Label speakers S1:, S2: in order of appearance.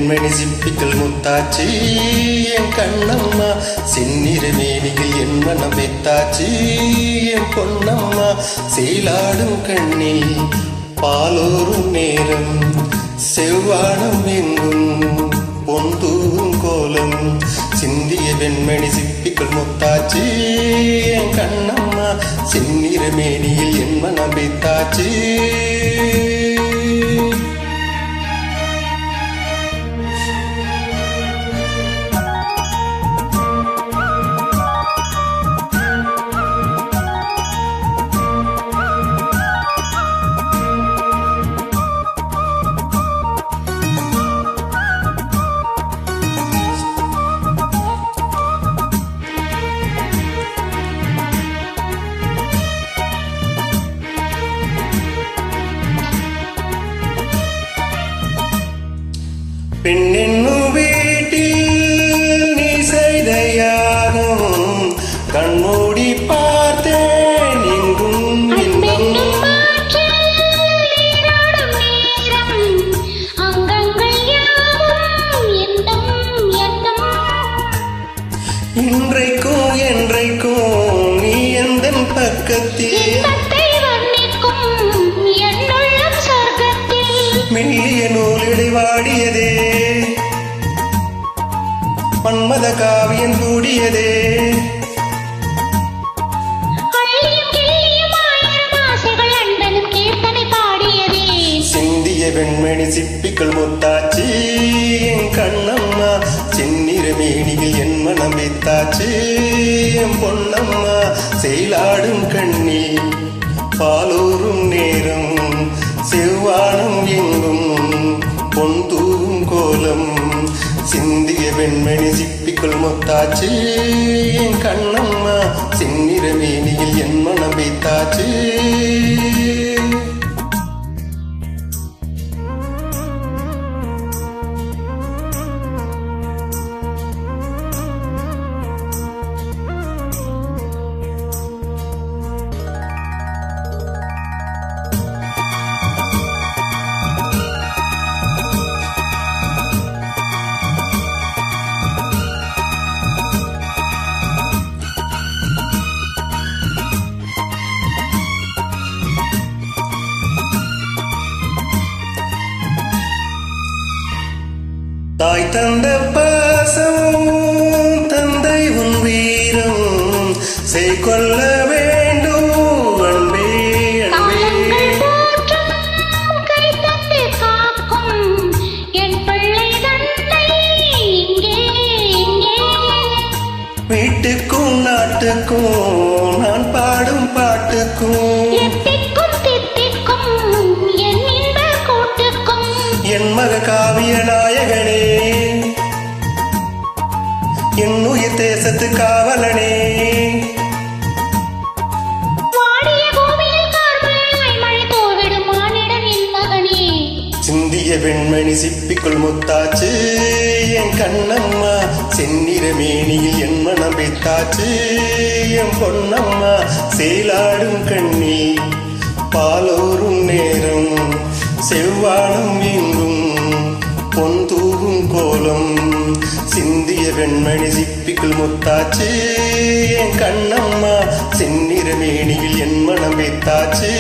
S1: வெண்மணி சிப்பிகள் முத்தாச்சி என் கண்ணம்மா, செந்நிற மேனிகள் என் மனம் வைத்தாச்சி என் பொன்னம்மா. செயலாடும் கண்ணில் பாலோரும் நேரம், செவ்வானம் எங்கும் பொந்தூவும் கோலம். சிந்திய வெண்மணி சிப்பிகள் முத்தாச்சி என் கண்ணம்மா, செந்நிற மேனியில் என் மனம் வைத்தாச்சி. பெண்ணென்னும் வீட்டில் நீ செய்த யாரும் கண்மூடி பார்த்தேன் எங்கும் இன்பம். இன்றைக்கும் என்றைக்கும் நீ எந்தன் பக்கத்தில், மெல்லிய நூலிடை வாடியதே மன்மத காவியம் கூடியதே. சிந்திய வெண்மணி சிப்பிகள் முத்தாச்சி என் கண்ணம்மா, செந்நிற மேனியில் என் மனம் வைத்தாச்சி என் பொன்னம்மா. செயலாடும் கண்ணில் பாலோரும் நேரம், செவ்வானம் எங்கும் பொந்தூவும் கோலம். சிந்திய வெண்மணி சிப்பிக்குள் முத்தாச்சி என் கண்ணம்மா, செந்நிற மேனியில் என் மனம் வைத்தாச்சி. தாய் தந்த பாசம் தந்தை உன் வீரம் செய்கொள்ள வேண்டும் அன்பே அன்பே. வீட்டுக்கும் நாட்டுக்கும் நான் பாடும் பாட்டுக்கும், என் மக காவிய நாயகனே, என் உயிர் தேசத்து காவலனே. சிந்திய வெண்மணி சிப்பிக்குள் முத்தாச்சு என் கண்ணம்மா, செந்நிற மேனியில் என் மனம் வைத்தாச்சு என் பொன்னம்மா. செயலாடும் கண்ணில் பாலோரும் நேரம், செவ்வானம் எங்கும் பொந்தூவும் கோலம். சிந்திய வெண்மணி சிப்பிக்குள் முத்தாச்சு என் கண்ணம்மா, செந்நிற மேனியில் என் மனம் வைத்தாச்சு